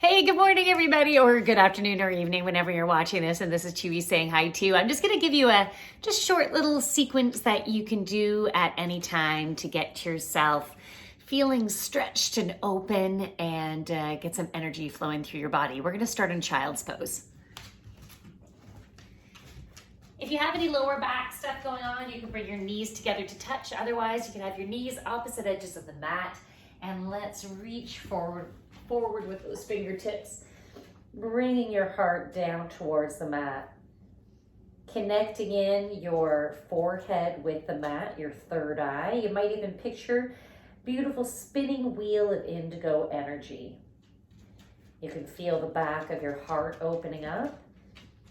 Hey, good morning, everybody, or good afternoon or evening, whenever you're watching this. And this is Chewy saying hi to you. I'm just going to give you a just short little sequence that you can do at any time to get yourself feeling stretched and open and get some energy flowing through your body. We're going to start in child's pose. If you have any lower back stuff going on, you can bring your knees together to touch. Otherwise, you can have your knees opposite edges of the mat. And let's reach forward with those fingertips, bringing your heart down towards the mat, connecting in your forehead with the mat, your third eye. You might even picture beautiful spinning wheel of indigo energy. You can feel the back of your heart opening up,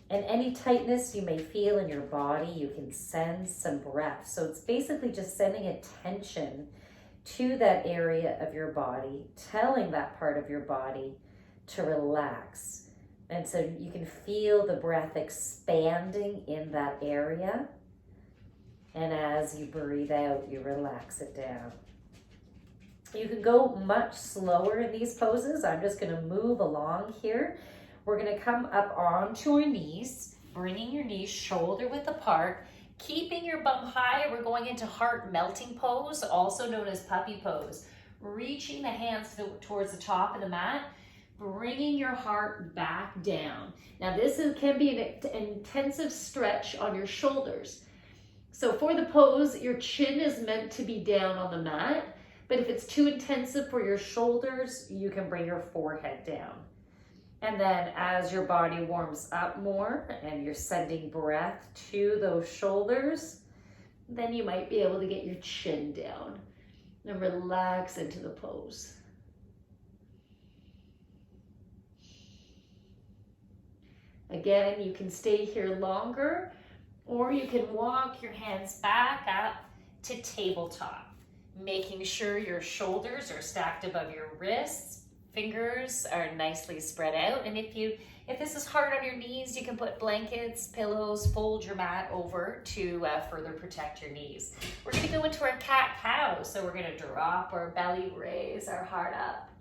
and any tightness you may feel in your body, you can send some breath. So it's basically just sending attention to that area of your body, telling that part of your body to relax. And so you can feel the breath expanding in that area. And as you breathe out, you relax it down. You can go much slower in these poses. I'm just going to move along here. We're going to come up onto our knees, bringing your knees shoulder width apart, keeping your bum high. We're going into heart melting pose, also known as puppy pose. Reaching the hands towards the top of the mat, bringing your heart back down. Now can be an intensive stretch on your shoulders. So for the pose, your chin is meant to be down on the mat, but if it's too intensive for your shoulders, you can bring your forehead down. And then as your body warms up more and you're sending breath to those shoulders, then you might be able to get your chin down and relax into the pose. Again, you can stay here longer, or you can walk your hands back up to tabletop, making sure your shoulders are stacked above your wrists. Fingers are nicely spread out, and if this is hard on your knees, you can put blankets, pillows, fold your mat over to further protect your knees. We're going to go into our cat-cow, so we're going to drop our belly, raise our heart up,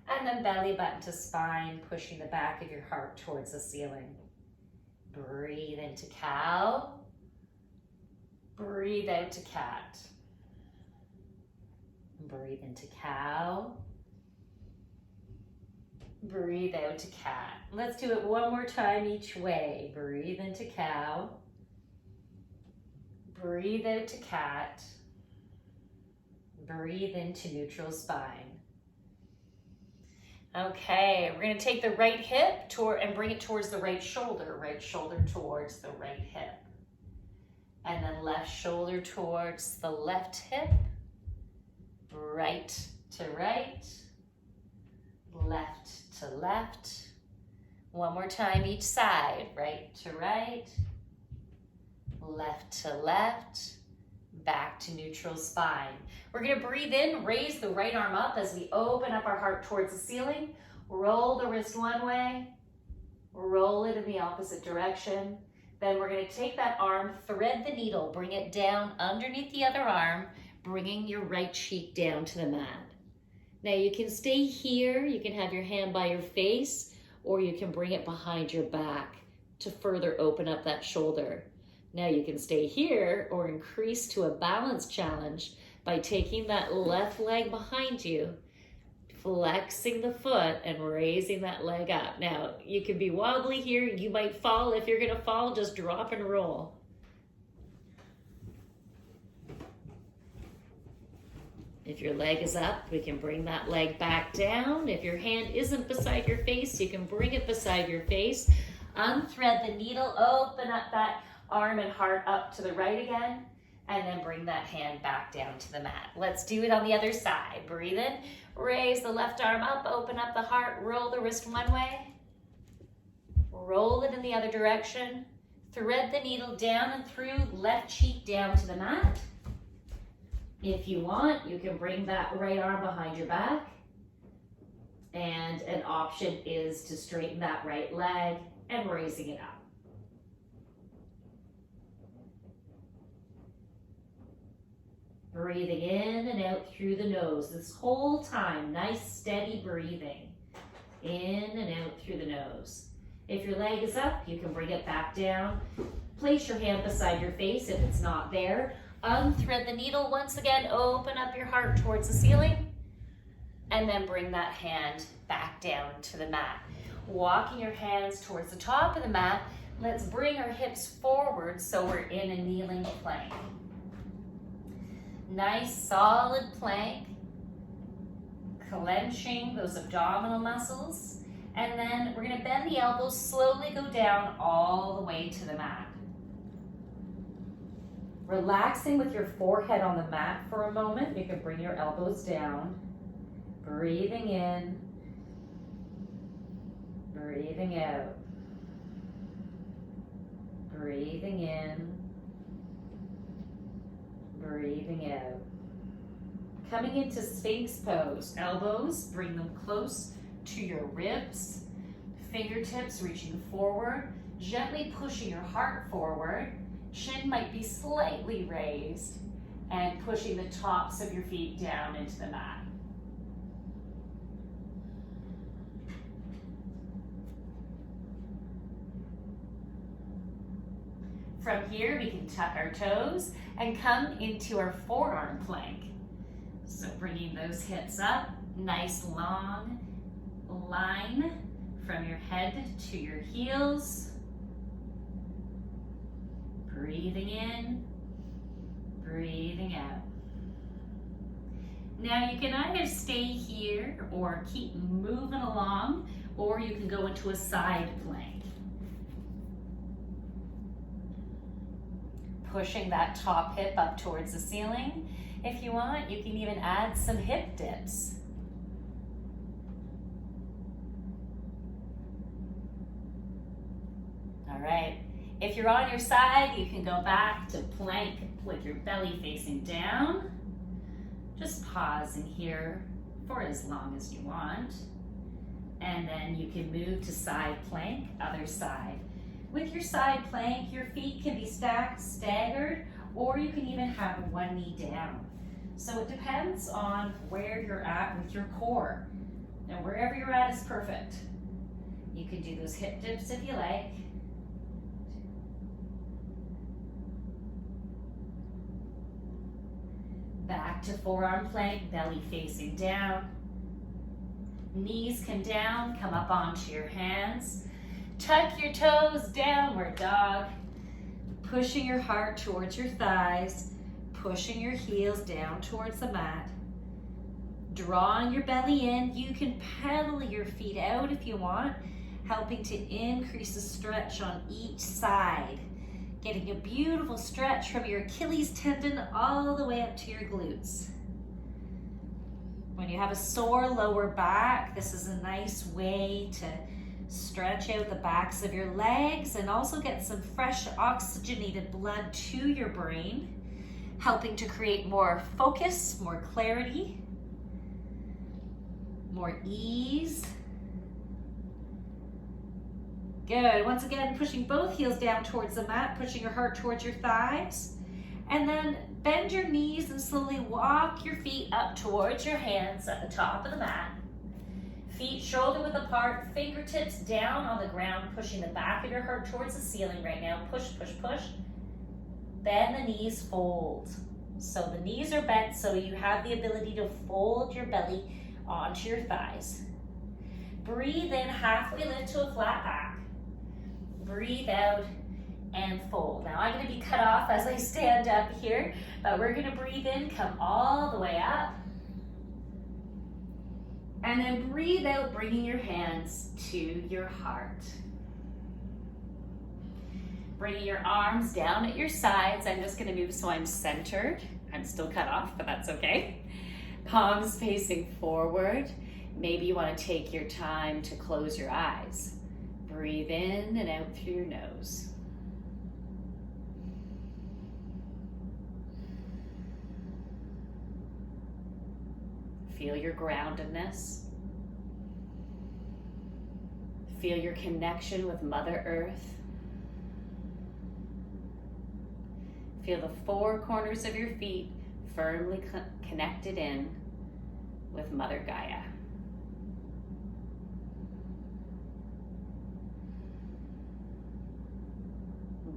and then belly button to spine, pushing the back of your heart towards the ceiling. Breathe into cow, breathe out to cat. Breathe into cow. Breathe out to cat. Let's do it one more time each way. Breathe into cow. Breathe out to cat. Breathe into neutral spine. Okay, we're going to take the right hip and bring it towards the right shoulder towards the right hip. And then left shoulder towards the left hip. Right to right. Left to left. One more time each side. Right to right. Left to left. Back to neutral spine. We're going to breathe in, raise the right arm up as we open up our heart towards the ceiling. Roll the wrist one way. Roll it in the opposite direction. Then we're going to take that arm, thread the needle, bring it down underneath the other arm, bringing your right cheek down to the mat. Now you can stay here, you can have your hand by your face, or you can bring it behind your back to further open up that shoulder. Now you can stay here or increase to a balance challenge by taking that left leg behind you, flexing the foot and raising that leg up. Now you can be wobbly here, you might fall. If you're gonna fall, just drop and roll. If your leg is up, we can bring that leg back down. If your hand isn't beside your face, you can bring it beside your face. Unthread the needle, open up that arm and heart up to the right again, and then bring that hand back down to the mat. Let's do it on the other side. Breathe in, raise the left arm up, open up the heart, roll the wrist one way, roll it in the other direction, thread the needle down and through, left cheek down to the mat. If you want, you can bring that right arm behind your back. And an option is to straighten that right leg and raising it up. Breathing in and out through the nose. This whole time, nice steady breathing. In and out through the nose. If your leg is up, you can bring it back down. Place your hand beside your face if it's not there. Unthread the needle once again. Open up your heart towards the ceiling. And then bring that hand back down to the mat. Walking your hands towards the top of the mat. Let's bring our hips forward so we're in a kneeling plank. Nice solid plank. Clenching those abdominal muscles. And then we're gonna bend the elbows, slowly go down all the way to the mat. Relaxing with your forehead on the mat for a moment. You can bring your elbows down. Breathing in. Breathing out. Breathing in. Breathing out. Coming into Sphinx pose. Elbows, bring them close to your ribs. Fingertips reaching forward. Gently pushing your heart forward. Chin might be slightly raised. And pushing the tops of your feet down into the mat. From here, we can tuck our toes and come into our forearm plank. So bringing those hips up, nice long line from your head to your heels. Breathing in, breathing out. Now you can either stay here or keep moving along, or you can go into a side plank. Pushing that top hip up towards the ceiling. If you want, you can even add some hip dips. All right, if you're on your side, you can go back to plank with your belly facing down. Just pausing here for as long as you want. And then you can move to side plank, other side. With your side plank, your feet can be stacked, staggered, or you can even have one knee down. So it depends on where you're at with your core. Now wherever you're at is perfect. You can do those hip dips if you like. Back to forearm plank, belly facing down. Knees come down, come up onto your hands. Tuck your toes, downward dog. Pushing your heart towards your thighs. Pushing your heels down towards the mat. Drawing your belly in. You can pedal your feet out if you want, helping to increase the stretch on each side. Getting a beautiful stretch from your Achilles tendon all the way up to your glutes. When you have a sore lower back, this is a nice way to stretch out the backs of your legs and also get some fresh oxygenated blood to your brain, helping to create more focus, more clarity, more ease. Good. Once again, pushing both heels down towards the mat, pushing your heart towards your thighs, and then bend your knees and slowly walk your feet up towards your hands at the top of the mat. Feet shoulder width apart, fingertips down on the ground, pushing the back of your heart towards the ceiling right now. Push, push, push. Bend the knees, fold. So the knees are bent so you have the ability to fold your belly onto your thighs. Breathe in, halfway lift to a flat back. Breathe out and fold. Now I'm going to be cut off as I stand up here, but we're going to breathe in, come all the way up. And then breathe out, bringing your hands to your heart. Bringing your arms down at your sides. I'm just going to move so I'm centered. I'm still cut off, but that's okay. Palms facing forward. Maybe you want to take your time to close your eyes. Breathe in and out through your nose. Feel your groundedness. Feel your connection with Mother Earth. Feel the four corners of your feet firmly connected in with Mother Gaia.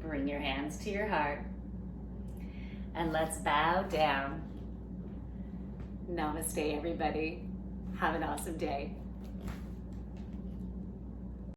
Bring your hands to your heart. And let's bow down. Namaste, everybody. Have an awesome day.